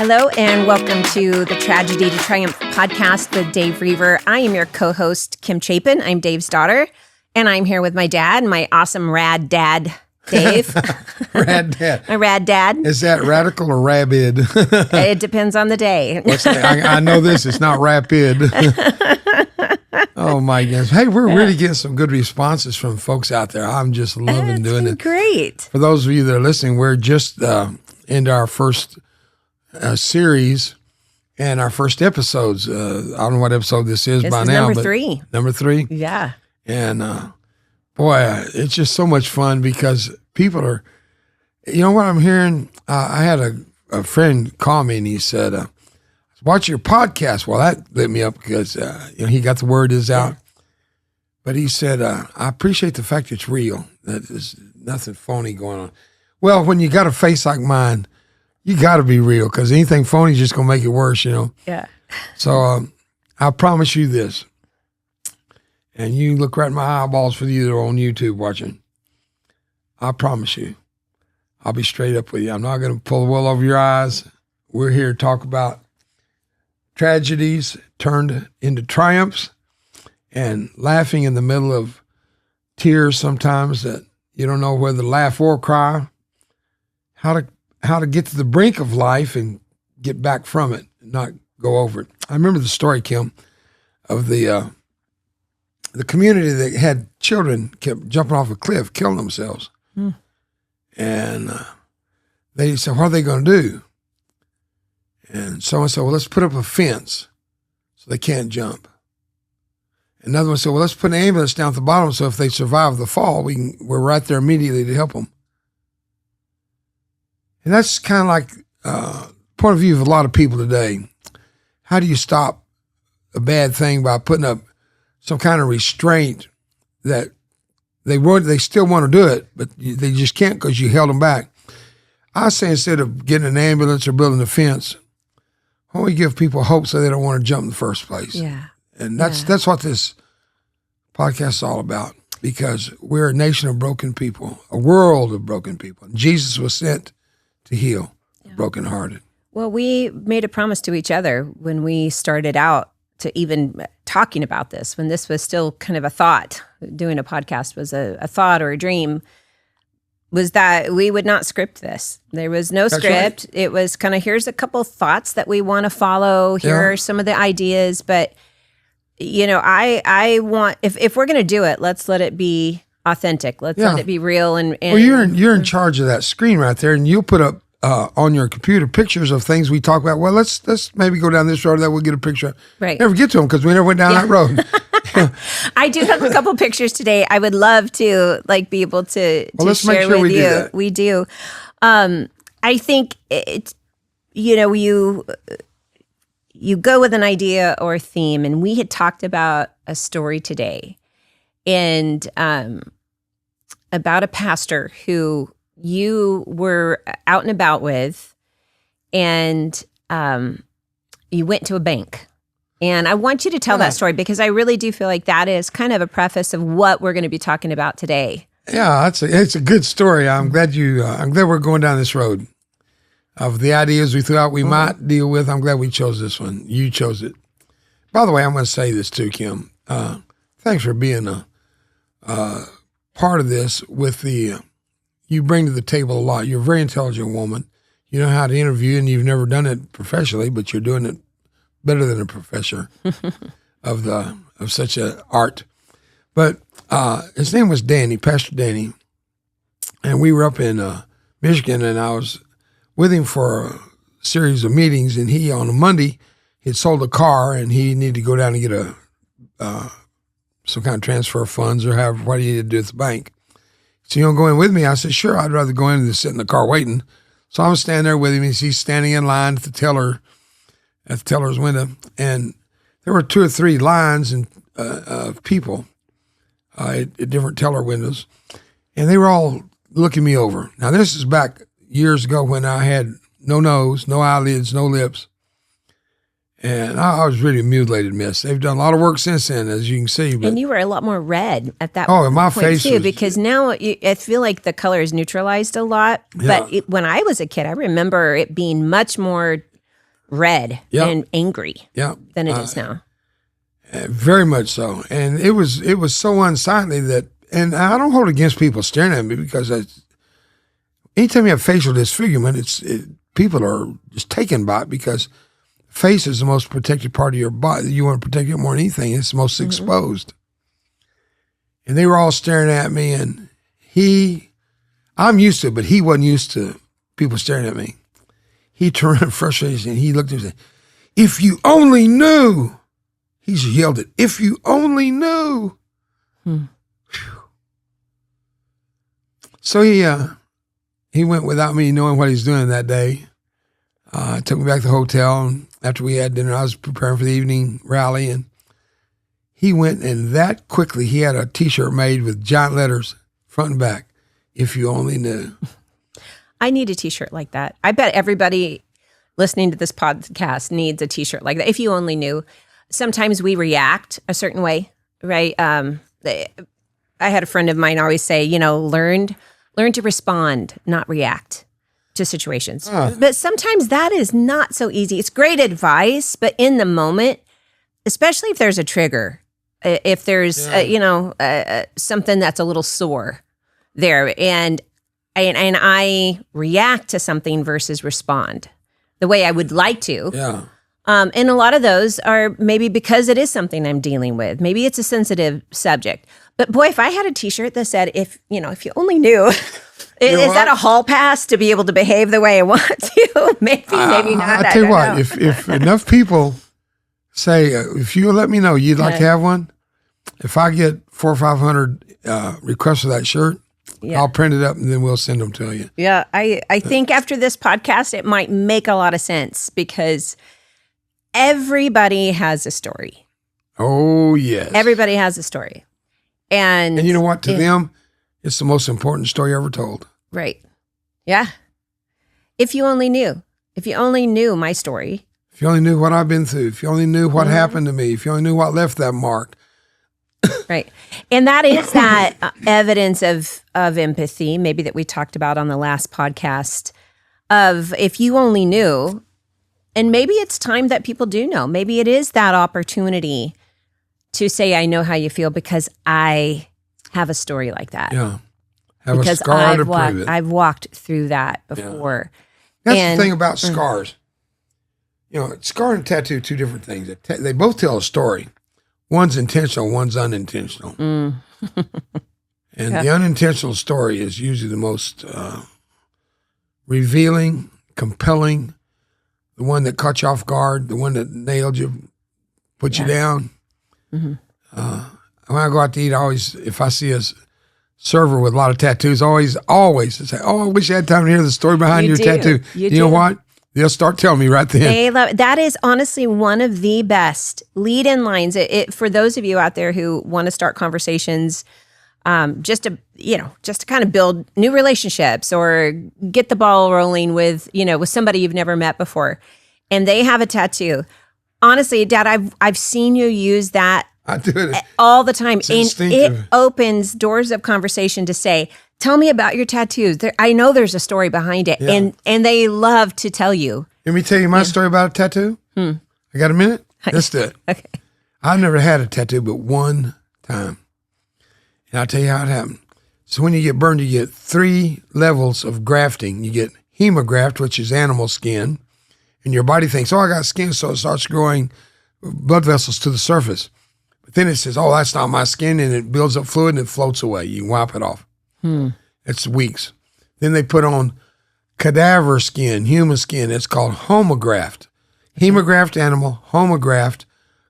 Hello and welcome to the Tragedy to Triumph podcast with Dave Roever. I am your co-host, Kim Chapin. I'm Dave's daughter, and I'm here with my dad, my awesome rad dad, Dave. Rad dad. My rad dad. Is that radical or rabid? It depends on the day. I know this. It's not rapid. Oh, my goodness. Hey, we're really getting some good responses from folks out there. I'm just loving doing it. Great. For those of you that are listening, we're just into our first series and our first episodes. I don't know what episode this is by now. Number 3. Number 3? Yeah. And boy, it's just so much fun because people are, you know what I'm hearing? I had a friend call me and he said, watch your podcast. Well, that lit me up because he got the word is out. But he said, I appreciate the fact it's real. That there's nothing phony going on. Well, when you got a face like mine, you got to be real because anything phony is just going to make it worse, you know? Yeah. So I promise you this, and you look right in my eyeballs for you that are on YouTube watching. I promise you, I'll be straight up with you. I'm not going to pull the wool over your eyes. We're here to talk about tragedies turned into triumphs and laughing in the middle of tears sometimes that you don't know whether to laugh or cry, how to get to the brink of life and get back from it and not go over it. I remember the story, Kim, of the community that had children kept jumping off a cliff, killing themselves. And they said, what are they going to do? And someone said, well, let's put up a fence so they can't jump. Another one said, well, let's put an ambulance down at the bottom so if they survive the fall, we're right there immediately to help them. And that's kind of like point of view of a lot of people today. How do you stop a bad thing by putting up some kind of restraint that they still want to do it, but they just can't because you held them back? I say instead of getting an ambulance or building a fence, why don't we give people hope so they don't want to jump in the first place? Yeah. And that's what this podcast is all about, because we're a nation of broken people, a world of broken people. Jesus was sent to heal the brokenhearted. Well, we made a promise to each other when we started out to even talking about this, when this was still kind of a thought, doing a podcast was a thought or a dream, was that we would not script this. There was no script. Right. It was kind of, here's a couple of thoughts that we want to follow. Here are some of the ideas. But, you know, I want, if we're going to do it, let's let it be authentic. Let's let it be real. And well, you're in charge of that screen right there, and you'll put up on your computer pictures of things we talk about. Well, let's maybe go down this road that we'll get a picture. Right. Never get to them because we never went down that road. I do have a couple pictures today. I would love to be able to let's share make sure with we you. Do that. We do. I think it's, you go with an idea or a theme, and we had talked about a story today, and about a pastor who you were out and about with, and you went to a bank. And I want you to tell that story because I really do feel like that is kind of a preface of what we're going to be talking about today. Yeah, it's a good story. I'm glad we're going down this road of the ideas we thought we might deal with. I'm glad we chose this one. You chose it. By the way, I'm going to say this too, Kim. Thanks for being a part of this with you bring to the table a lot. You're a very intelligent woman. You know how to interview, and you've never done it professionally, but you're doing it better than a professor of such an art. But his name was Danny, Pastor Danny, and we were up in Michigan, and I was with him for a series of meetings, and he, on a Monday, he'd sold a car, and he needed to go down and get some kind of transfer of funds or what he needed to do at the bank. So you want to go in with me? I said, sure, I'd rather go in than sit in the car waiting. So I'm standing there with him, and he's standing in line at the teller's window, and there were 2 or 3 lines of people at different teller windows, and they were all looking me over. Now, this is back years ago when I had no nose, no eyelids, no lips, and I was really a mutilated mess. They've done a lot of work since then, as you can see. But, and you were a lot more red at that point. Oh, my face too, was, because now I feel like the color is neutralized a lot. Yeah. But when I was a kid, I remember it being much more red and angry than it is now. Very much so. And it was so unsightly that, and I don't hold it against people staring at me, because anytime you have facial disfigurement, people are just taken by it, because face is the most protected part of your body. You want to protect it more than anything. It's the most exposed. And they were all staring at me, and I'm used to it, but he wasn't used to people staring at me. He turned around frustrated, and he looked at me and said, "If you only knew," he just yelled it, "if you only knew." So he went without me knowing what he was doing that day. Took me back to the hotel, and after we had dinner, I was preparing for the evening rally, and he went, and that quickly he had a T-shirt made with giant letters, front and back, "If you only knew." I need a T-shirt like that. I bet everybody listening to this podcast needs a T-shirt like that. If you only knew. Sometimes we react a certain way, right? I had a friend of mine always say, learn to respond, not react to situations. But sometimes that is not so easy. It's great advice, but in the moment, especially if there's a trigger, if there's something that's a little sore there, and I react to something versus respond the way I would like to. Yeah. And a lot of those are maybe because it is something I'm dealing with. Maybe it's a sensitive subject. But boy, if I had a T-shirt that said, if you only knew, is that a hall pass to be able to behave the way I want to? maybe not. I tell you what, if enough people say, if you let me know you'd like to have one, if I get 400 or 500 requests for that shirt, I'll print it up and then we'll send them to you. Yeah, I think after this podcast, it might make a lot of sense, because everybody has a story. Oh, yes. Everybody has a story. And you know what? To them, it's the most important story ever told. Right. Yeah. If you only knew. If you only knew my story. If you only knew what I've been through. If you only knew what happened to me. If you only knew what left that mark. Right. And that is that evidence of empathy, maybe that we talked about on the last podcast, of if you only knew. And maybe it's time that people do know. Maybe it is that opportunity to say, I know how you feel because I have a story like that. Yeah. Have a scar to prove it. I've walked through that before. Yeah. That's the thing about scars. Scar and tattoo, two different things. They both tell a story. One's intentional, one's unintentional. And the unintentional story is usually the most revealing, compelling, the one that caught you off guard, the one that nailed you, put you down. When I go out to eat, I always, if I see a server with a lot of tattoos, always say, "Oh, I wish I had time to hear the story behind your tattoo." You know what? They'll start telling me right then. That is honestly one of the best lead-in lines. For those of you out there who want to start conversations, just to kind of build new relationships or get the ball rolling with somebody you've never met before, and they have a tattoo. Honestly, Dad, I've seen you use that. I do it all the time, and instinctive. It opens doors of conversation to say, "Tell me about your tattoos." I know there's a story behind it, and they love to tell you. Let me tell you my story about a tattoo. I got a minute? Let's do it. Okay. I've never had a tattoo but one time, and I'll tell you how it happened. So when you get burned, you get 3 levels of grafting. You get hemograft, which is animal skin, and your body thinks, "Oh, I got skin," so it starts growing blood vessels to the surface. But then it says, "Oh, that's not my skin," and it builds up fluid and it floats away. You can wipe it off. It's weeks. Then they put on cadaver skin, human skin. It's called homograft. Hemograft animal, homograft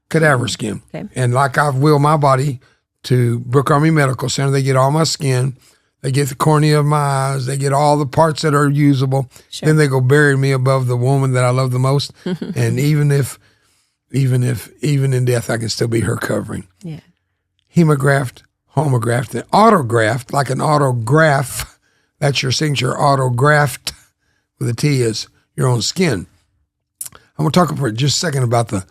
cadaver skin. Okay. And like I've willed my body to Brook Army Medical Center, they get all my skin. They get the cornea of my eyes. They get all the parts that are usable. Sure. Then they go bury me above the woman that I love the most. And even in death, I can still be her covering. Yeah. Hemograft, homograft, and autograft, like an autograph. That's your signature. Autographed with a T is your own skin. I'm going to talk for just a second about the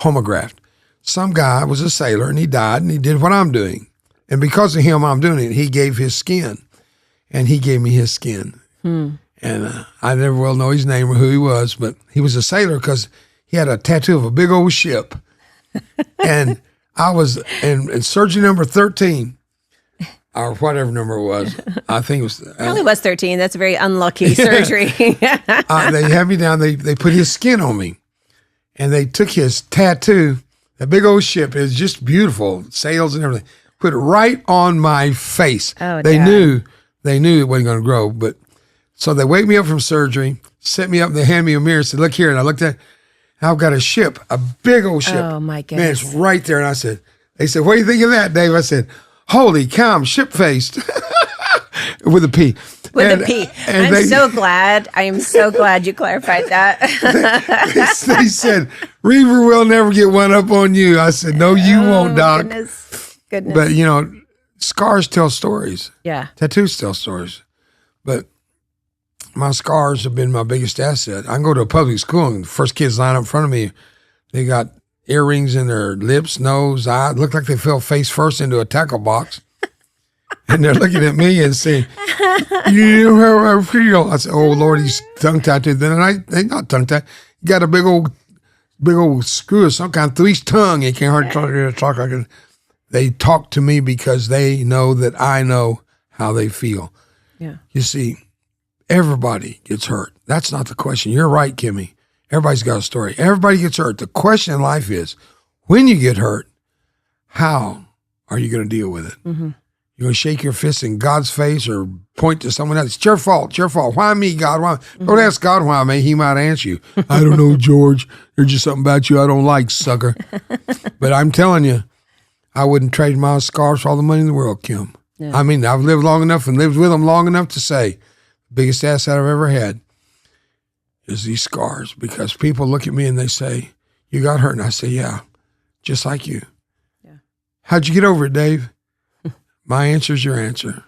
homograft. Some guy was a sailor and he died and he did what I'm doing. And because of him, I'm doing it. He gave his skin and he gave me his skin. And And I never will know his name or who he was, but he was a sailor because he had a tattoo of a big old ship. And I was in surgery number 13, or whatever number it was. I think it was. Probably was 13. That's a very unlucky surgery. They had me down. They put his skin on me. And they took his tattoo, that big old ship. It was just beautiful, sails and everything. Put it right on my face. Oh, they Dad. knew it wasn't going to grow. But so they wake me up from surgery, set me up, and they hand me a mirror and said, look here. And I looked at it. I've got a ship, a big old ship. Oh, my Man, goodness. it's right there. And they said, what do you think of that, Dave? I said, holy cow, I'm ship-faced. With a P. With a P. I am so glad you clarified that. They said, Reaver will never get one up on you. I said, no, you won't, Doc. Goodness. But, scars tell stories. Yeah. Tattoos tell stories. But my scars have been my biggest asset. I can go to a public school and the first kids line up in front of me. They got earrings in their lips, nose, eye. Look like they fell face first into a tackle box. And they're looking at me and saying, you know how I feel. I said, oh, Lord, he's tongue-tattooed. Then they not tongue-tattooed. He got a big old screw of some kind through his tongue. He can't hardly talk like it. They talk to me because they know that I know how they feel. Yeah. You see, everybody gets hurt. That's not the question. You're right, Kimmy. Everybody's got a story. Everybody gets hurt. The question in life is, when you get hurt, how are you going to deal with it? Mm-hmm. You're going to shake your fist in God's face or point to someone else. It's your fault. It's your fault. Why me, God? Why? Mm-hmm. Don't ask God why me. He might answer you. I don't know, George. There's just something about you I don't like, sucker. But I'm telling you, I wouldn't trade my scars for all the money in the world, Kim. Yeah. I mean, I've lived long enough and lived with them long enough to say the biggest asset I've ever had is these scars, because people look at me and they say, you got hurt. And I say, yeah, just like you. Yeah. How'd you get over it, Dave? My answer is your answer.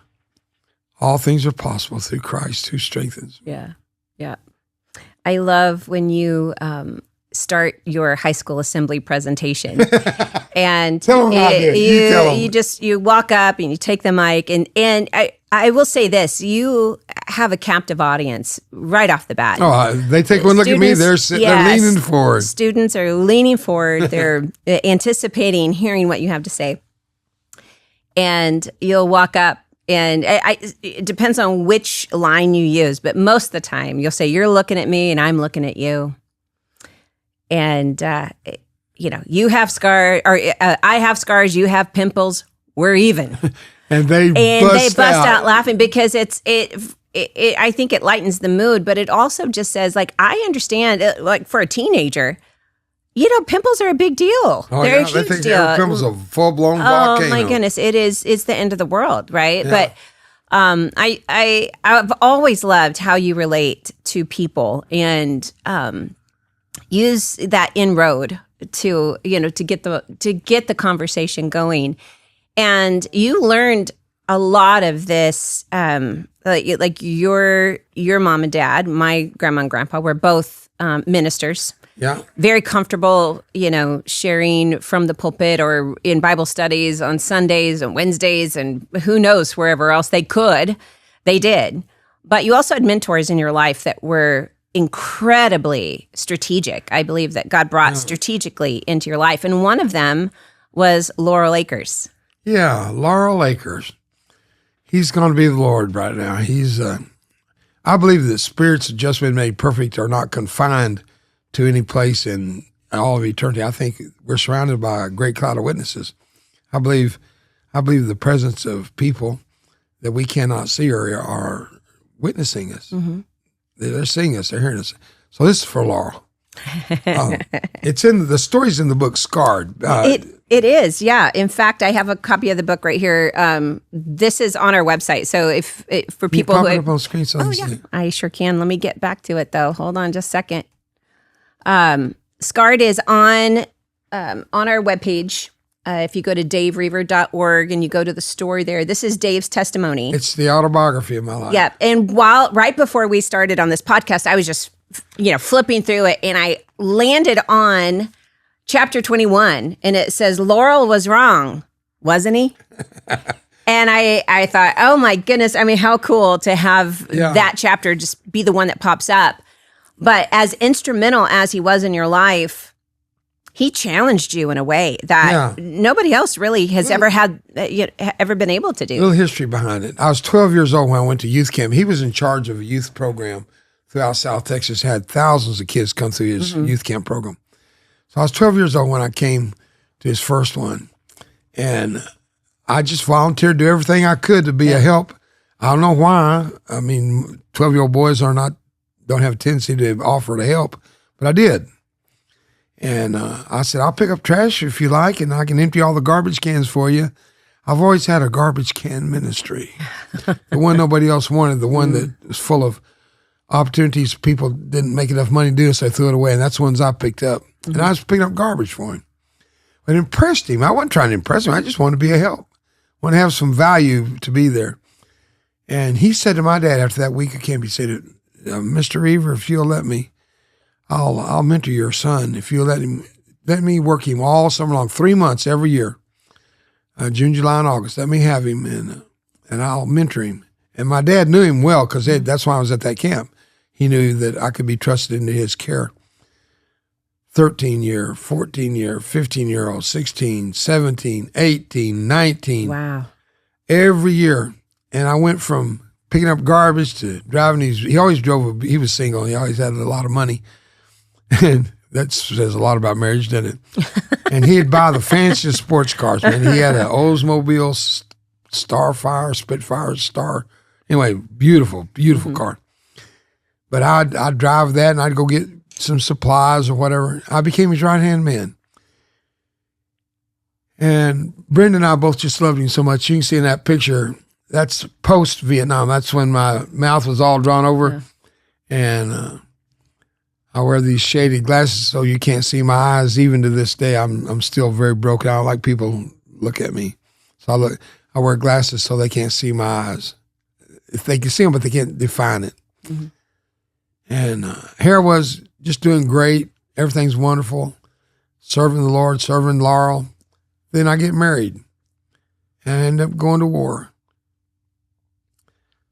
All things are possible through Christ who strengthens. Yeah, yeah. I love when you start your high school assembly presentation, and tell them you walk up and you take the mic, and I will say this: you have a captive audience right off the bat. Oh, they take one look at me; they're leaning forward. Students are leaning forward; they're anticipating hearing what you have to say. And you'll walk up, and it depends on which line you use, but most of the time you'll say, you're looking at me and I'm looking at you. And, you have scars, or I have scars, you have pimples, we're even. and they bust out laughing because I think it lightens the mood, but it also just says, like, I understand, like, for a teenager, pimples are a big deal. Oh, They're yeah. a huge they think deal. Pimples are a full-blown volcano. Oh my goodness, it's the end of the world, right? Yeah. But I've always loved how you relate to people and use that inroad to get the conversation going. And you learned a lot of this, like your mom and dad, my grandma and grandpa were both ministers. Yeah. Very comfortable, sharing from the pulpit or in Bible studies on Sundays and Wednesdays and who knows, wherever else they could, they did. But you also had mentors in your life that were incredibly strategic. I believe that God brought strategically into your life. And one of them was Laurel Akers. Yeah, Laurel Akers. He's going to be the Lord right now. He's, I believe that spirits have just been made perfect are not confined to any place in all of eternity. I think we're surrounded by a great cloud of witnesses. I believe the presence of people that we cannot see are witnessing us. Mm-hmm. They're seeing us. They're hearing us. So this is for Laurel. It's in the story's in the book Scarred. It is, yeah. In fact, I have a copy of the book right here. This is on our website. So if for people who pop it up on screen, so I sure can. Let me get back to it though. Hold on just a second. Scarred is on our webpage. If you go to daveroever.org and you go to the story there, this is Dave's testimony. It's the autobiography of my life. Yeah. And right before we started on this podcast, I was just, flipping through it, and I landed on chapter 21, and it says, Laurel was wrong, wasn't he? And I thought, oh my goodness, I mean, how cool to have that chapter just be the one that pops up. But as instrumental as he was in your life, he challenged you in a way that nobody else really has ever been able to do. A little history behind it. I was 12 years old when I went to youth camp. He was in charge of a youth program throughout South Texas, had thousands of kids come through his youth camp program. So I was 12 years old when I came to his first one. And I just volunteered to do everything I could to be a help. I don't know why. I mean, 12-year-old boys don't have a tendency to offer to help, but I did. And I said, I'll pick up trash if you like, and I can empty all the garbage cans for you. I've always had a garbage can ministry. The one nobody else wanted, the one that was full of opportunities people didn't make enough money to do, so they threw it away, and that's the ones I picked up. And I was picking up garbage for him. But it impressed him. I wasn't trying to impress him. I just wanted to be a help. I wanted to have some value to be there. And he said to my dad after that week of camp, he said, Mr. Roever, if you'll let me, I'll mentor your son. If you'll let me work him all summer long, 3 months every year, June, July, and August. Let me have him, and I'll mentor him. And my dad knew him well because that's why I was at that camp. He knew that I could be trusted into his care. 13-year, 14-year, 15-year-old, 16, 17, 18, 19. Wow. Every year. And I went from picking up garbage to driving he always drove, he was single, he always had a lot of money. And that says a lot about marriage, doesn't it? And he'd buy the fanciest sports cars, man. He had an Oldsmobile Starfire, Spitfire, Star. Anyway, beautiful, beautiful car. But I'd drive that and I'd go get some supplies or whatever. I became his right-hand man. And Brenda and I both just loved him so much. You can see in that picture, that's post-Vietnam. That's when my mouth was all drawn over. Yeah. And I wear these shaded glasses so you can't see my eyes. Even to this day, I'm still very broken. I don't like people look at me. So I wear glasses so they can't see my eyes. If they can see them, but they can't define it. Mm-hmm. And hair was just doing great. Everything's wonderful. Serving the Lord, serving Laurel. Then I get married and I end up going to war.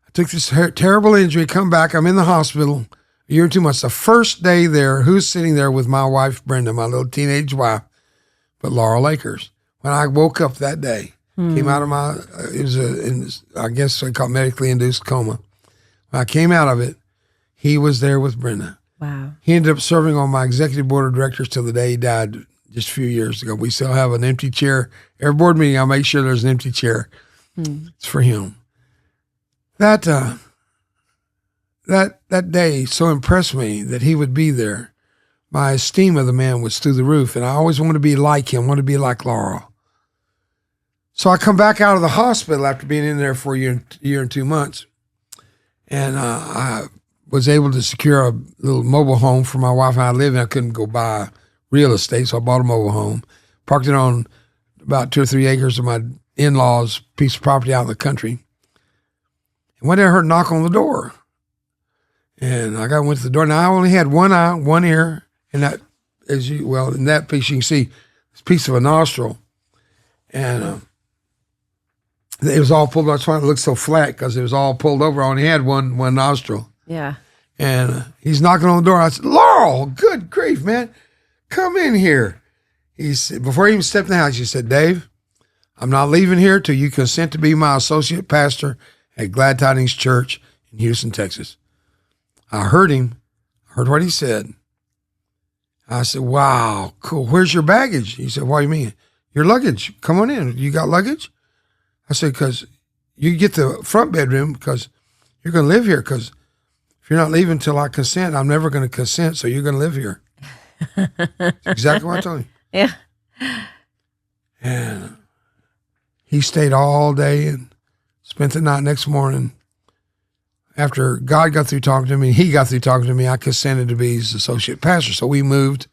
I took this terrible injury, come back. I'm in the hospital a year and 2 months. The first day there, who's sitting there with my wife, Brenda, my little teenage wife, but Laurel Akers. When I woke up that day, came out of my, I guess they call it medically induced coma. When I came out of it, he was there with Brenda. Wow. He ended up serving on my executive board of directors till the day he died just a few years ago. We still have an empty chair. Every board meeting, I'll make sure there's an empty chair. It's for him. That day so impressed me that he would be there. My esteem of the man was through the roof, and I always wanted to be like him, wanted to be like Laurel. So I come back out of the hospital after being in there for a year and 2 months, and I was able to secure a little mobile home for my wife and I to live in. I couldn't go buy real estate, so I bought a mobile home, parked it on about 2 or 3 acres of my in-laws' piece of property out in the country. And one day I heard a knock on the door. And I went to the door. Now, I only had one eye, one ear, and that, in that piece you can see this piece of a nostril. And it was all pulled over. That's why it looked so flat, because it was all pulled over. I only had one nostril. Yeah. And he's knocking on the door. I said, Laurel, good grief, man. Come in here. He said, before he even stepped in the house, he said, Dave, I'm not leaving here till you consent to be my associate pastor at Glad Tidings Church in Houston, Texas. I heard him. I heard what he said. I said, wow, cool. Where's your baggage? He said, what do you mean? Your luggage. Come on in. You got luggage? I said, because you get the front bedroom because you're going to live here, because if you're not leaving until I consent, I'm never going to consent, so you're going to live here. That's exactly what I told him. Yeah. And he stayed all day and spent the night. Next morning, after God got through talking to me, he got through talking to me, I consented to be his associate pastor. So we moved,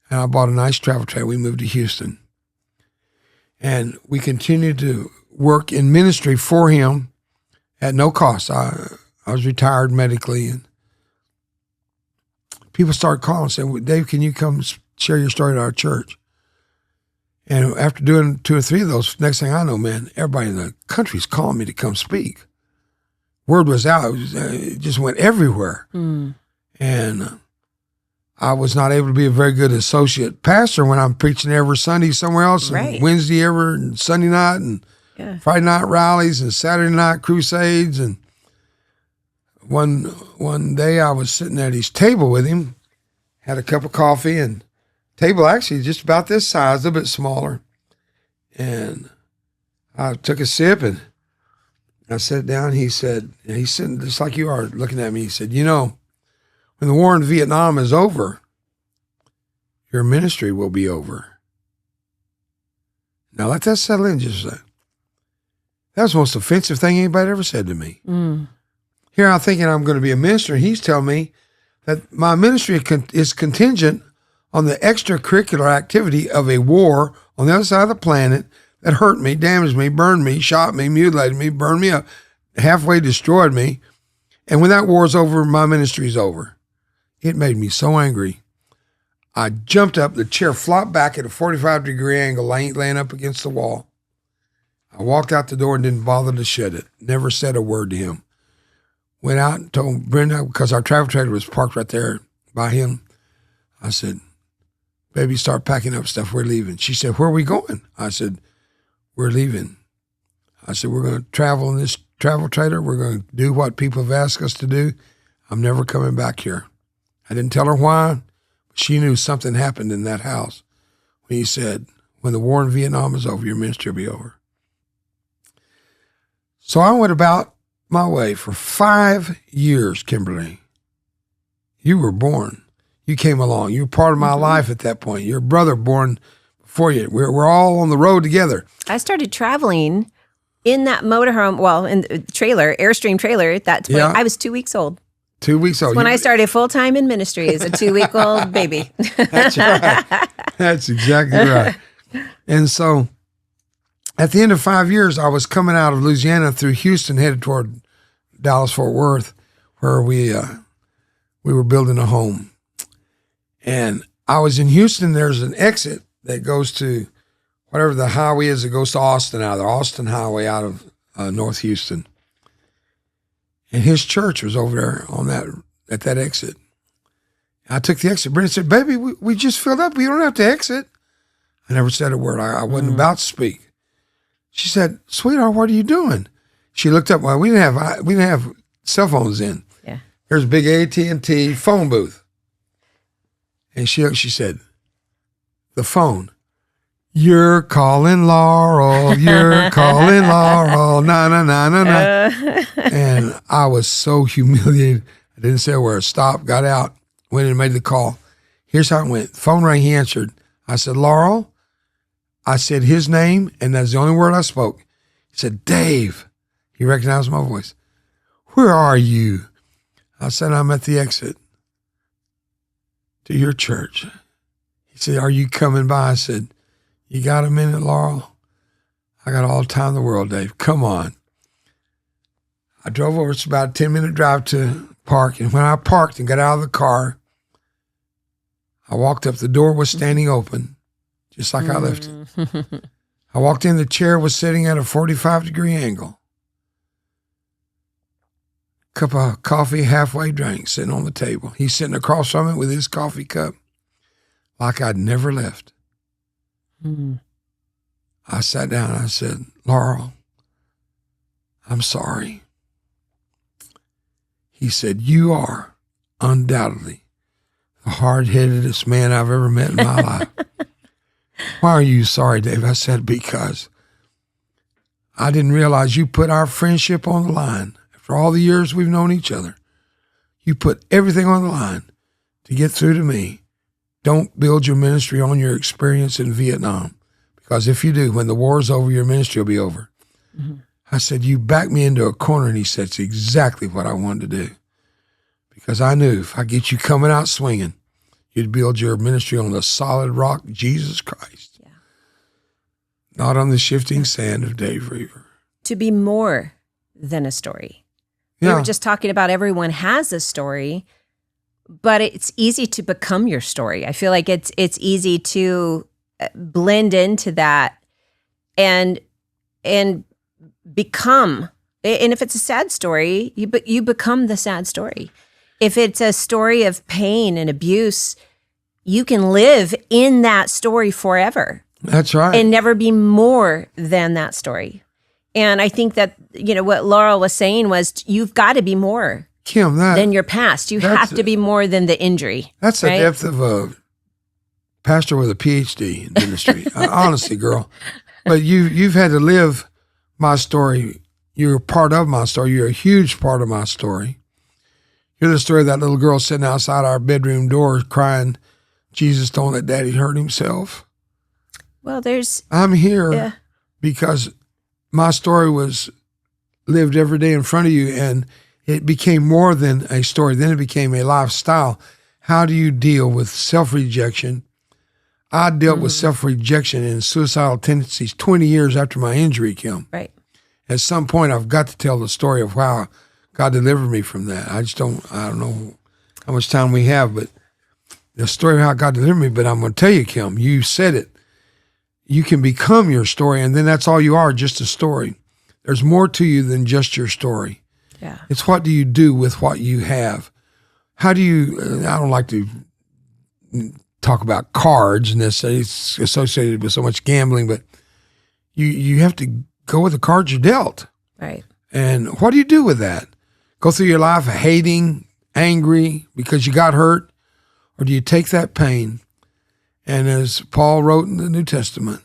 and I bought a nice travel trailer. We moved to Houston. And we continued to work in ministry for him at no cost. I was retired medically, and people started calling and saying, Dave, can you come share your story at our church? And after doing 2 or 3 of those, next thing I know, man, everybody in the country's calling me to come speak. Word was out. It just went everywhere. And I was not able to be a very good associate pastor when I'm preaching every Sunday somewhere else, and Wednesday and Sunday night, and Friday night rallies, and Saturday night crusades. And one day I was sitting at his table with him, had a cup of coffee, and table actually just about this size, a little bit smaller. And I took a sip, and I sat down. He's sitting just like you are looking at me. He said, you know, when the war in Vietnam is over, your ministry will be over. Now let that settle in just a second. That was the most offensive thing anybody ever said to me. Here I'm thinking I'm going to be a minister, and he's telling me that my ministry is contingent on the extracurricular activity of a war on the other side of the planet that hurt me, damaged me, burned me, shot me, mutilated me, burned me up, halfway destroyed me. And when that war is over, my ministry is over. It made me so angry. I jumped up, the chair flopped back at a 45-degree angle, laying up against the wall. I walked out the door and didn't bother to shut it. Never said a word to him. Went out and told Brenda, because our travel trailer was parked right there by him. I said, baby, start packing up stuff. We're leaving. She said, where are we going? I said, we're leaving. I said, we're going to travel in this travel trailer. We're going to do what people have asked us to do. I'm never coming back here. I didn't tell her why, but she knew something happened in that house when he said, when the war in Vietnam is over, your ministry will be over. So I went about my way for 5 years, Kimberly. You were born. You came along. You were part of my life at that point. Your brother born before you. We're all on the road together. I started traveling in that motorhome, well, in the trailer, Airstream trailer at that point. I was 2 weeks old. 2 weeks old. When I started full-time in ministry as a 2-week-old baby. That's right. That's exactly right. And so at the end of 5 years, I was coming out of Louisiana through Houston, headed toward Dallas-Fort Worth, where we were building a home. And I was in Houston. There's an exit that goes to whatever the highway is that goes to Austin, out of the Austin Highway out of North Houston. And his church was over there on at that exit. I took the exit. Brenda said, baby, we just filled up. We don't have to exit. I never said a word. I wasn't about to speak. She said, sweetheart, what are you doing? She looked up. Well, we didn't have cell phones then. Yeah. There's a big AT&T phone booth. And she said, the phone. You're calling Laurel. You're calling Laurel. Na, na, na, na, na. And I was so humiliated. I didn't say a word. Stopped, got out, went and made the call. Here's how it went. The phone rang. He answered. I said, Laurel. I said his name, and that's the only word I spoke. He said, Dave. He recognized my voice. Where are you? I said, I'm at the exit to your church. He said, are you coming by? I said, you got a minute, Laurel? I got all the time in the world, Dave. Come on. I drove over. It's about a 10-minute drive to park. And when I parked and got out of the car, I walked up. The door was standing open, just like I left it. I walked in. The chair was sitting at a 45-degree angle. Cup of coffee, halfway drank, sitting on the table. He's sitting across from it with his coffee cup, like I'd never left. I sat down and I said, Laurel, I'm sorry. He said, you are undoubtedly the hard-headedest man I've ever met in my life. Why are you sorry, Dave? I said, because I didn't realize you put our friendship on the line. After all the years we've known each other, you put everything on the line to get through to me. Don't build your ministry on your experience in Vietnam, because if you do, when the war's over, your ministry will be over. I said, you backed me into a corner, and he said, it's exactly what I wanted to do, because I knew if I get you coming out swinging, you'd build your ministry on the solid rock, Jesus Christ, not on the shifting sand of Dave Roever. To be more than a story. We were just talking about everyone has a story, but it's easy to become your story. I feel like it's easy to blend into that and become. And if it's a sad story, you become the sad story. If it's a story of pain and abuse, you can live in that story forever. That's right. And never be more than that story. And I think that, what Laurel was saying was you've got to be more, Kim, than your past. You have to be more than the injury. That's the depth of a pastor with a PhD in ministry. Honestly, girl. But you've had to live my story. You're a part of my story. You're a huge part of my story. You're the story of that little girl sitting outside our bedroom door crying, Jesus, don't let Daddy hurt himself. Well, I'm here because my story was lived every day in front of you, and it became more than a story. Then it became a lifestyle. How do you deal with self-rejection? I dealt with self-rejection and suicidal tendencies 20 years after my injury, Kim. Right. At some point, I've got to tell the story of how God delivered me from that. I don't know how much time we have, but the story of how God delivered me. But I'm going to tell you, Kim, you said it. You can become your story, and then that's all you are, just a story. There's more to you than just your story. Yeah. It's what do you do with what you have? How do you, I don't like to talk about cards necessarily, it's associated with so much gambling, but you have to go with the cards you're dealt. Right. And what do you do with that? Go through your life hating, angry because you got hurt? Or do you take that pain and, as Paul wrote in the New Testament,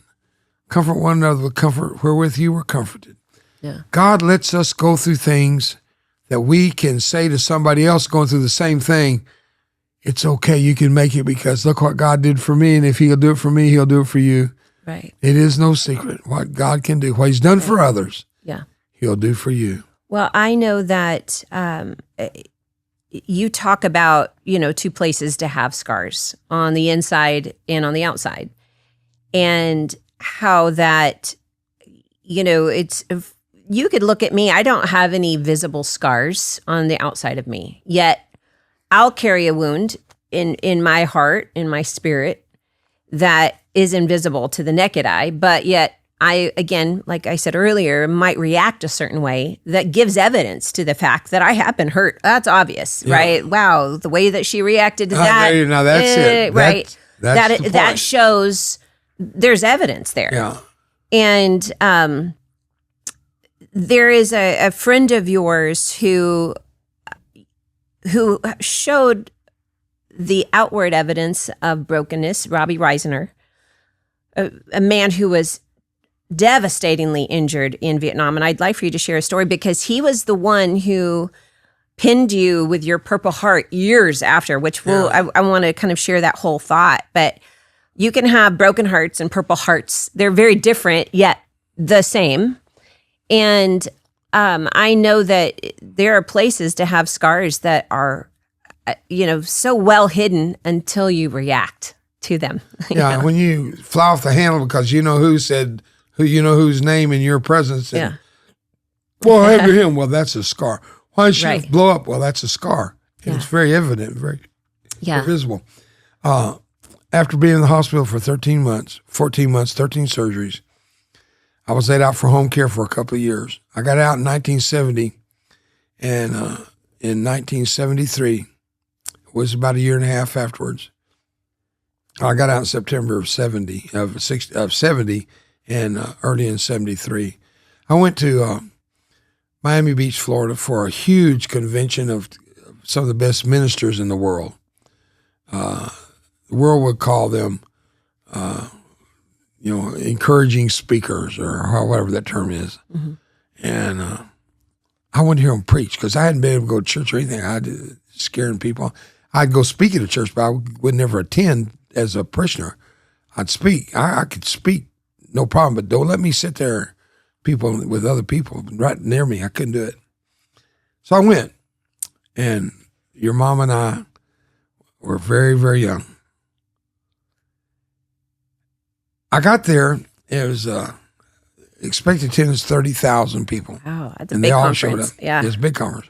comfort one another with comfort wherewith you were comforted? Yeah. God lets us go through things that we can say to somebody else going through the same thing, it's okay, you can make it because look what God did for me, and if he'll do it for me, he'll do it for you. Right. It is no secret what God can do. What he's done for others, he'll do for you. Well, I know that you talk about, two places to have scars, on the inside and on the outside. And how that, it's, you could look at me, I don't have any visible scars on the outside of me, yet I'll carry a wound in my heart, in my spirit, that is invisible to the naked eye, but yet I, again, like I said earlier, might react a certain way that gives evidence to the fact that I have been hurt. That's obvious, right? Wow, the way that she reacted to that. Now that's it. Right. That's the point. That shows there's evidence there. Yeah. And there is a friend of yours who showed the outward evidence of brokenness, Robbie Reisner, a man who was devastatingly injured in Vietnam. And I'd like for you to share a story because he was the one who pinned you with your Purple Heart years after, which I want to kind of share that whole thought. But you can have broken hearts and Purple Hearts. They're very different, yet the same. And I know that there are places to have scars that are, so well hidden until you react to them. Yeah, when you fly off the handle because you know who said, whose name in your presence. And, well, after him, well, that's a scar. Why did she blow up? Well, that's a scar. And it's very evident, very visible. After being in the hospital for 14 months, 13 surgeries, I was laid out for home care for a couple of years. I got out in 1970, and in 1973, it was about a year and a half afterwards. I got out in September of 70, and early in 73. I went to Miami Beach, Florida for a huge convention of some of the best ministers in the world. The world would call them, encouraging speakers or whatever that term is. Mm-hmm. And I went to hear them preach because I hadn't been able to go to church or anything. I did scaring people. I'd go speak at a church, but I would never attend as a parishioner. I'd speak. I could speak, no problem, but don't let me sit there, people with other people right near me. I couldn't do it. So I went, and your mom and I were very, very young. I got there. It was expected attendance 30,000 people. Wow, that's a and big they all conference. showed up. Yeah, it was a big conference.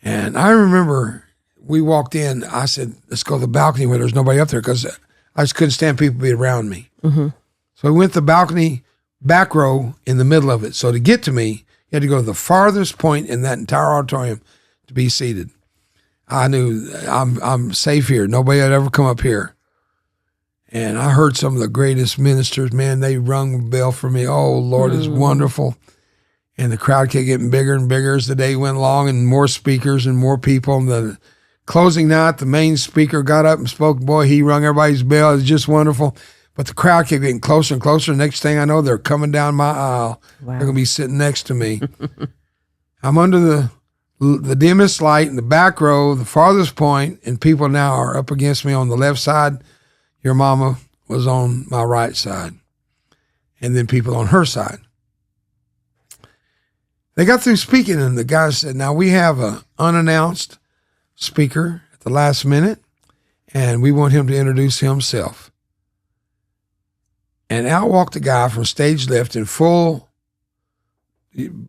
And I remember we walked in. I said, "Let's go to the balcony where there's nobody up there," because I just couldn't stand people being around me. So we went to the balcony, back row in the middle of it. So to get to me, you had to go to the farthest point in that entire auditorium to be seated. I knew I'm safe here. Nobody had ever come up here. And I heard some of the greatest ministers, man, they rung the bell for me. Oh, Lord, it's wonderful. And the crowd kept getting bigger and bigger as the day went along, and more speakers and more people. And the closing night, the main speaker got up and spoke. Boy, he rung everybody's bell. It was just wonderful. But the crowd kept getting closer and closer. Next thing I know, they're coming down my aisle. Wow. They're going to be sitting next to me. I'm under the dimmest light in the back row, the farthest point, and people now are up against me on the left side. Your mama was on my right side. And then people on her side. They got through speaking, and the guy said, now we have an unannounced speaker at the last minute, and we want him to introduce himself. And out walked the guy from stage left in full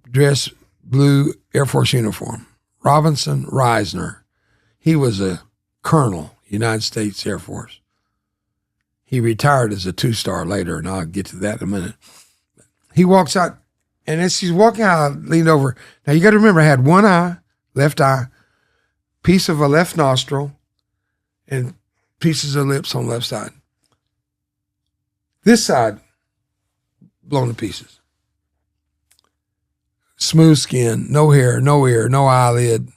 dress, blue Air Force uniform, Robinson Reisner. He was a colonel, United States Air Force. He retired as a 2-star later, and I'll get to that in a minute. He walks out. And as he's walking out, I leaned over. Now, you got to remember, I had one eye, left eye, piece of a left nostril, and pieces of lips on the left side. This side, blown to pieces. Smooth skin, no hair, no ear, no eyelid.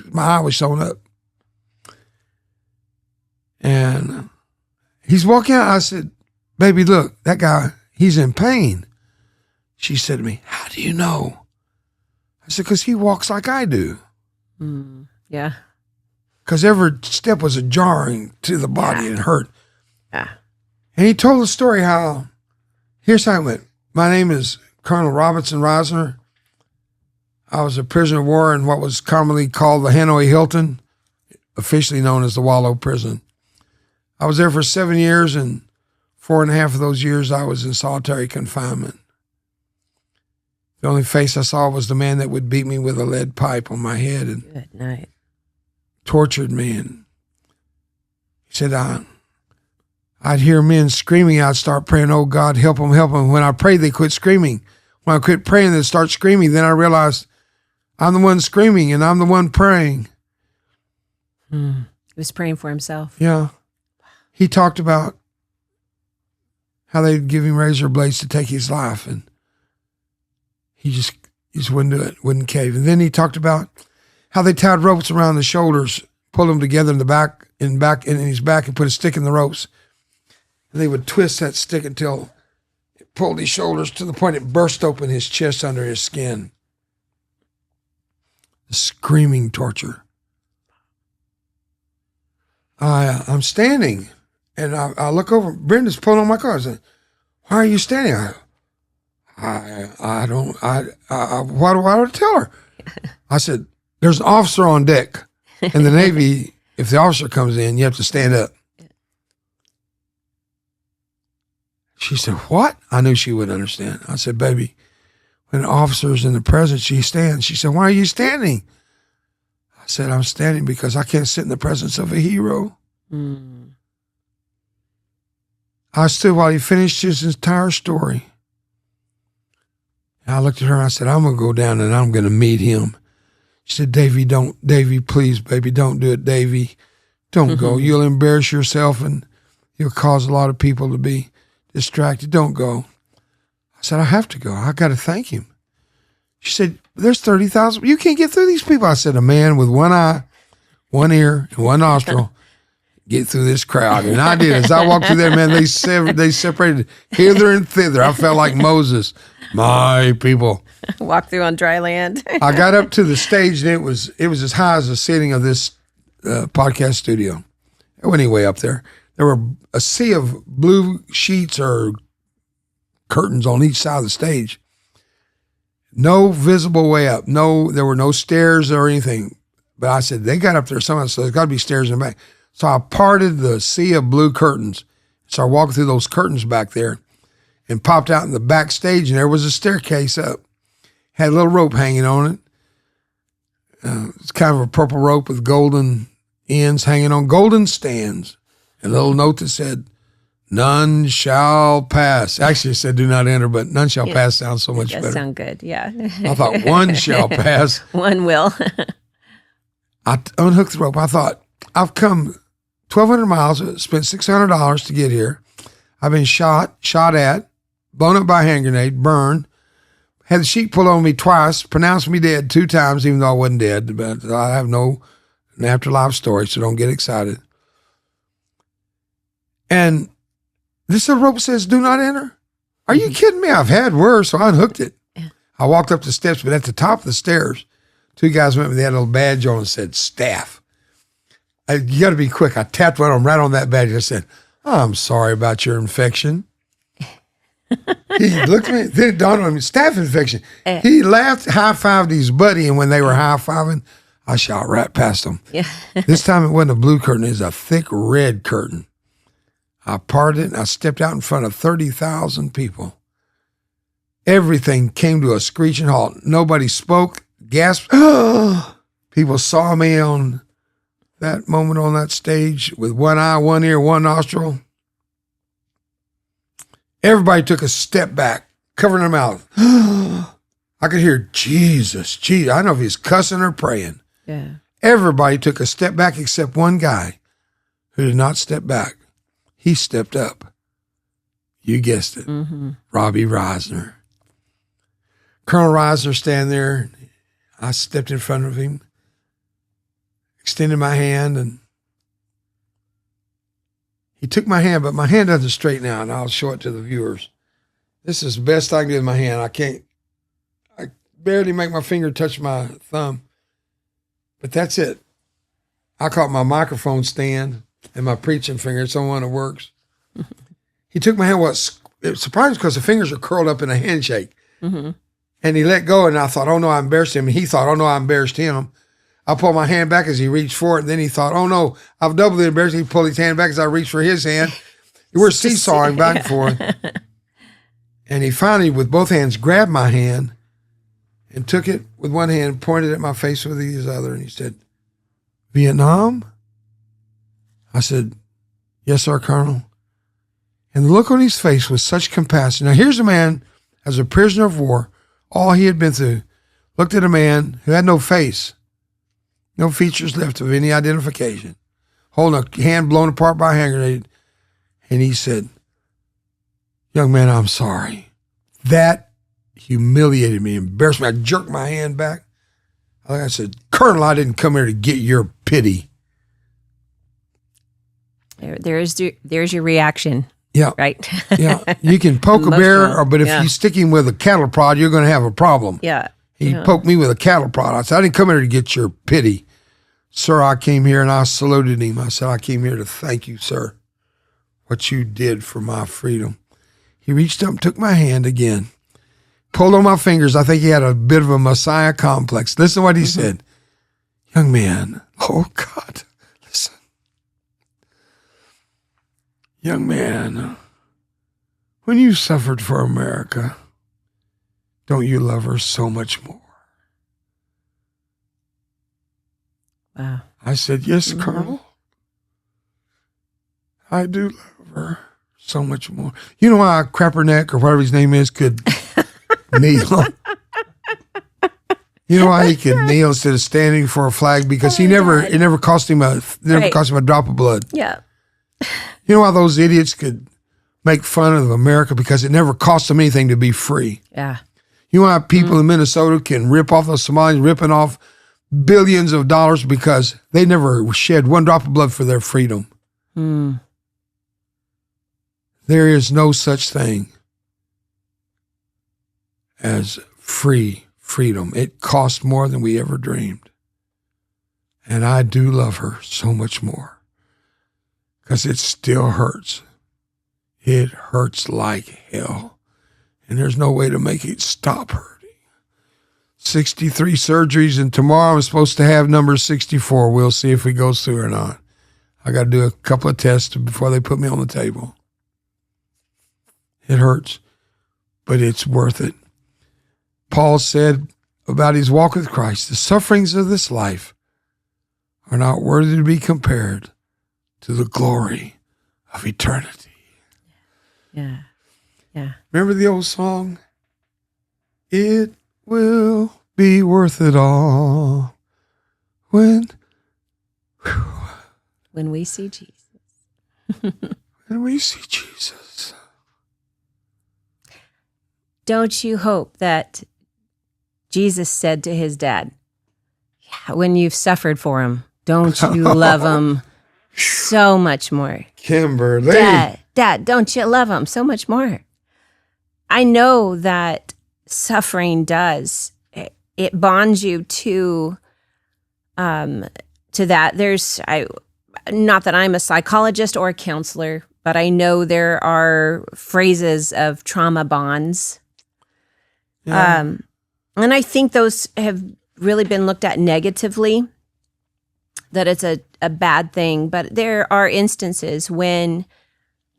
My eye was sewn up. And he's walking out. I said, baby, look, that guy, he's in pain. She said to me, how do you know? I said, because he walks like I do. Yeah. Because every step was a jarring to the body and hurt. Yeah. And he told the story how, here's how it went. My name is Colonel Robinson Reisner. I was a prisoner of war in what was commonly called the Hanoi Hilton, officially known as the Wallow Prison. I was there for 7 years, and 4.5 of those years I was in solitary confinement. The only face I saw was the man that would beat me with a lead pipe on my head and Good night. Tortured me. And he said, I'd hear men screaming. I'd start praying, oh, God, help them, help them. When I prayed, they quit screaming. When I quit praying, they'd start screaming. Then I realized I'm the one screaming and I'm the one praying. He was praying for himself. Yeah. He talked about how they'd give him razor blades to take his life, and he just wouldn't do it, wouldn't cave. And then he talked about how they tied ropes around the shoulders, pulled them together in his back, and put a stick in the ropes. And they would twist that stick until it pulled his shoulders to the point it burst open his chest under his skin. The screaming torture. I'm standing, and I look over. Brenda's pulling on my car. I said, why are you standing? Why do I tell her? I said, there's an officer on deck. In the Navy, if the officer comes in, you have to stand up. She said, what? I knew she would understand. I said, baby, when an officer's in the presence, she stands. She said, why are you standing? I said, I'm standing because I can't sit in the presence of a hero. I stood while he finished his entire story. I looked at her and I said, I'm going to go down and I'm going to meet him. She said, Davy, please, baby, don't do it, Davy. Don't go. You'll embarrass yourself and you'll cause a lot of people to be distracted. Don't go. I said, I have to go. I got to thank him. She said, there's 30,000. You can't get through these people. I said, a man with one eye, one ear, and one nostril get through this crowd. And I did. As I walked through there, man, they separated hither and thither. I felt like Moses. My people. Walk through on dry land. I got up to the stage, and it was as high as the ceiling of this podcast studio. It went anyway up there. There were a sea of blue sheets or curtains on each side of the stage. No visible way up. There were no stairs or anything. But I said, they got up there somehow, so there's got to be stairs in the back. So I parted the sea of blue curtains. So I walked through those curtains back there and popped out in the backstage, and there was a staircase up. Had a little rope hanging on it. It's kind of a purple rope with golden ends hanging on golden stands. And a little note that said, none shall pass. Actually, it said do not enter, but none shall pass sounds so much better. Sound good, yeah. I thought one shall pass. One will. I unhooked the rope. I thought, I've come 1,200 miles, spent $600 to get here. I've been shot at, blown up by a hand grenade, burned, had the sheet pulled on me twice, pronounced me dead 2 times, even though I wasn't dead. But I have no afterlife story, so don't get excited. And this little rope says, do not enter. Are you kidding me? I've had worse, so I unhooked it. Yeah. I walked up the steps, but at the top of the stairs, 2 guys went with me. They had a little badge on and said, staff. You got to be quick. I tapped one of them right on that badge. I said, I'm sorry about your infection. He looked at me. Then it dawned on me, staph infection. He laughed, high-fived his buddy, and when they were high-fiving, I shot right past them. Yeah. This time it wasn't a blue curtain. It was a thick red curtain. I parted it, and I stepped out in front of 30,000 people. Everything came to a screeching halt. Nobody spoke, gasped. People saw me on that moment on that stage with one eye, one ear, one nostril. Everybody took a step back, covering their mouth. I could hear Jesus, Jesus. I don't know if he's cussing or praying. Yeah. Everybody took a step back except one guy who did not step back. He stepped up. You guessed it. Robbie Reisner. Colonel Reisner standing there. I stepped in front of him, extended my hand, and he took my hand, but my hand doesn't straighten out, and I'll show it to the viewers. This is the best I can do with my hand. I barely make my finger touch my thumb, but that's it. I caught my microphone stand and my preaching finger. It's the one that works. He took my hand. It surprised me because the fingers are curled up in a handshake. And he let go, and I thought, oh, no, I embarrassed him. And he thought, oh, no, I embarrassed him. I pulled my hand back as he reached for it, and then he thought, oh, no, I've doubly embarrassed him. He pulled his hand back as I reached for his hand. We're seesawing back and forth. And he finally, with both hands, grabbed my hand and took it with one hand, pointed at my face with his other, and he said, Vietnam? I said, yes, sir, Colonel. And the look on his face was such compassion. Now, here's a man, as a prisoner of war, all he had been through, looked at a man who had no face, no features left of any identification, holding a hand blown apart by a hand grenade, and he said, young man, I'm sorry. That humiliated me, embarrassed me. I jerked my hand back. I said, Colonel, I didn't come here to get your pity. There's your reaction. Yeah. Right. Yeah. You can poke a bear, but if you stick him with a cattle prod, you're going to have a problem. Yeah. He poked me with a cattle prod. I said, I didn't come here to get your pity. Sir, I came here, and I saluted him. I said, I came here to thank you, sir, what you did for my freedom. He reached up and took my hand again, pulled on my fingers. I think he had a bit of a Messiah complex. Listen to what he said. Young man, oh God, listen. Young man, when you suffered for America, don't you love her so much more? Wow. I said, yes, Colonel. I do love her so much more. You know why Crapperneck, or whatever his name is, could kneel? You know why he could kneel instead of standing for a flag? Because it never cost him a drop of blood. Yeah. You know why those idiots could make fun of America? Because it never cost them anything to be free. Yeah. You know why people in Minnesota can rip off those Somalians, ripping off billions of dollars because they never shed one drop of blood for their freedom. There is no such thing as freedom. It costs more than we ever dreamed. And I do love her so much more because it still hurts. It hurts like hell. And there's no way to make it stop hurting. 63 surgeries, and tomorrow I'm supposed to have number 64. We'll see if it goes through or not. I got to do a couple of tests before they put me on the table. It hurts, but it's worth it. Paul said about his walk with Christ, the sufferings of this life are not worthy to be compared to the glory of eternity. Yeah. Yeah. Remember the old song? It will be worth it all when we see Jesus. When we see Jesus. Don't you hope that Jesus said to his dad, when you've suffered for him, don't you love him so much more? Kimberly. Dad, don't you love him so much more? I know that suffering does. It bonds you to that. Not that I'm a psychologist or a counselor, but I know there are phrases of trauma bonds. Yeah. And I think those have really been looked at negatively, that it's a bad thing. But there are instances when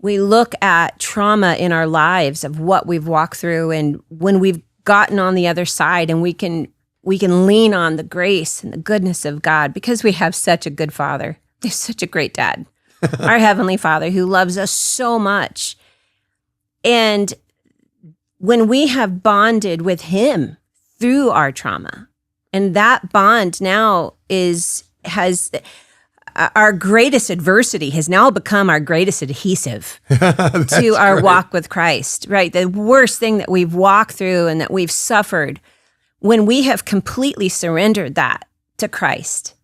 we look at trauma in our lives of what we've walked through, and when we've gotten on the other side, and we can lean on the grace and the goodness of God because we have such a good Father. There's such a great dad, our Heavenly Father, who loves us so much. And when we have bonded with him through our trauma, and that bond now has our greatest adversity has now become our greatest adhesive to our walk with Christ, right? The worst thing that we've walked through and that we've suffered, when we have completely surrendered that to Christ,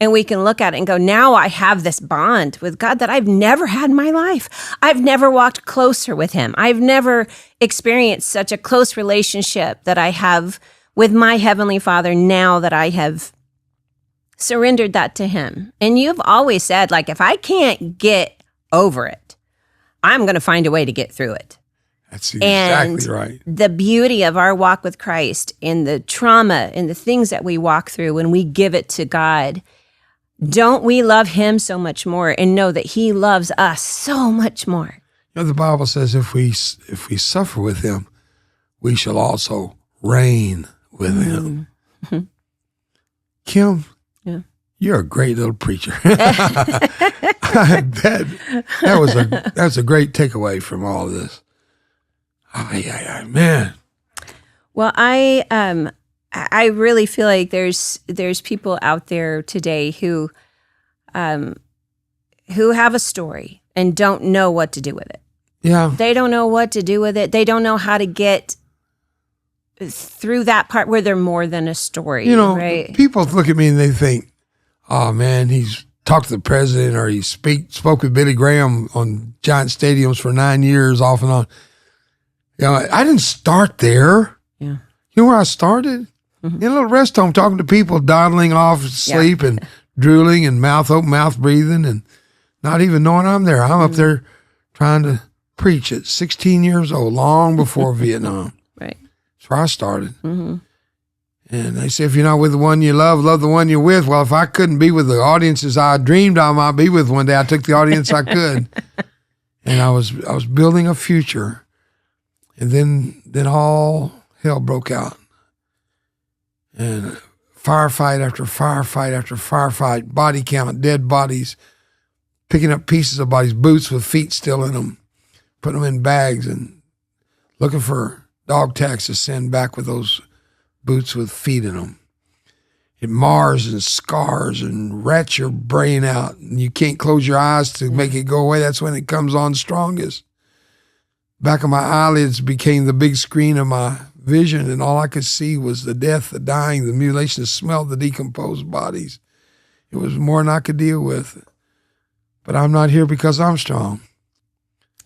and we can look at it and go, now I have this bond with God that I've never had in my life. I've never walked closer with him. I've never experienced such a close relationship that I have with my Heavenly Father now that I have surrendered that to him. And you've always said, like, if I can't get over it, I'm going to find a way to get through it. That's exactly right. The beauty of our walk with Christ, and the trauma and the things that we walk through when we give it to God, don't we love him so much more and know that he loves us so much more? You know, the Bible says if we suffer with him, we shall also reign with him. Mm-hmm. Kim, yeah, you're a great little preacher. that was a great takeaway from all of this. Man. Well, I really feel like there's people out there today who have a story and don't know what to do with it. Yeah. They don't know what to do with it. They don't know how to get through that part where they're more than a story. You know, right? People look at me and they think, oh man, he's talked to the president, or he spoke with Billy Graham on giant stadiums for 9 years off and on. You know, I didn't start there. Yeah. You know where I started? Mm-hmm. In a little rest home, talking to people, dawdling off sleep and drooling and mouth open, mouth breathing, and not even knowing I'm there. I'm up there trying to preach at 16 years old, long before Vietnam. Right. That's where I started. Mm-hmm. And they say, if you're not with the one you love the one you're with. Well, if I couldn't be with the audiences I dreamed I might be with one day, I took the audience I could. And I was building a future. And then all hell broke out. And firefight after firefight after firefight, body count, dead bodies, picking up pieces of bodies, boots with feet still in them, putting them in bags and looking for dog tags to send back with those boots with feet in them. It mars and scars and rats your brain out, and you can't close your eyes to make it go away. That's when it comes on strongest. Back of my eyelids became the big screen of my vision, and all I could see was the death, the dying, the mutilation, the smell of the decomposed bodies. It was more than I could deal with. But I'm not here because I'm strong.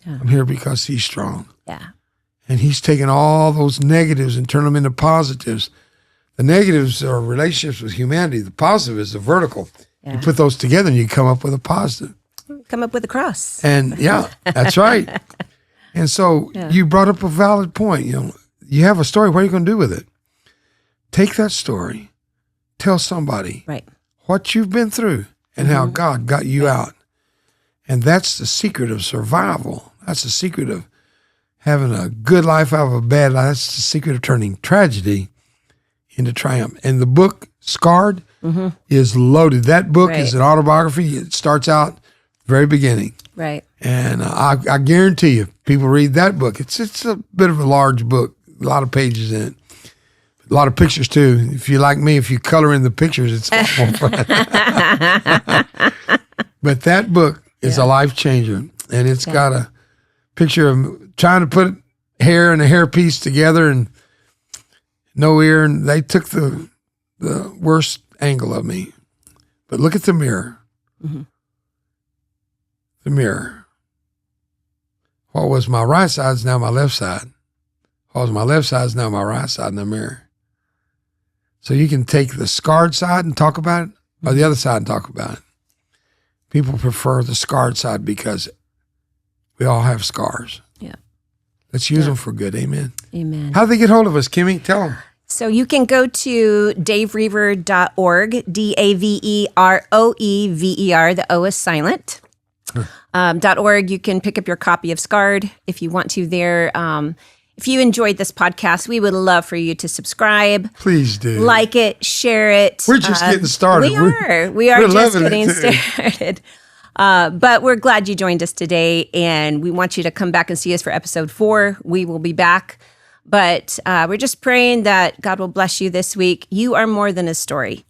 Yeah. I'm here because he's strong. Yeah. And he's taken all those negatives and turned them into positives. The negatives are relationships with humanity. The positive is the vertical. Yeah. You put those together and you come up with a positive. Come up with a cross. And yeah, that's right. And so you brought up a valid point. You know, you have a story. What are you going to do with it? Take that story, tell somebody what you've been through and how God got you out. And that's the secret of survival. That's the secret of having a good life out of a bad life. That's the secret of turning tragedy into triumph. And the book, Scarred, is loaded. That book is an autobiography. It starts out very beginning. Right. And I guarantee you, people read that book. It's a bit of a large book, a lot of pages in it. A lot of pictures, too. If you like me, if you color in the pictures, it's a lot more fun. But that book is a life changer. And it's got a picture of trying to put hair and a hairpiece together and no ear. And they took the worst angle of me. But look at the mirror. Mm-hmm. The mirror. What was my right side is now my left side. What was my left side is now my right side in the mirror. So you can take the scarred side and talk about it, or the other side and talk about it. People prefer the scarred side because we all have scars. Yeah. Let's use them for good. Amen. Amen. How do they get hold of us, Kimmy? Tell them. So you can go to daveroever.org, DAVEROEVER, the O is silent. .org. You can pick up your copy of Scarred if you want to there. If you enjoyed this podcast, we would love for you to subscribe. Please do. Like it, share it. We're just getting started. We are just getting started. But we're glad you joined us today, and we want you to come back and see us for episode 4. We will be back. But we're just praying that God will bless you this week. You are more than a story.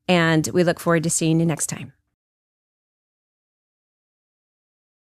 And we look forward to seeing you next time.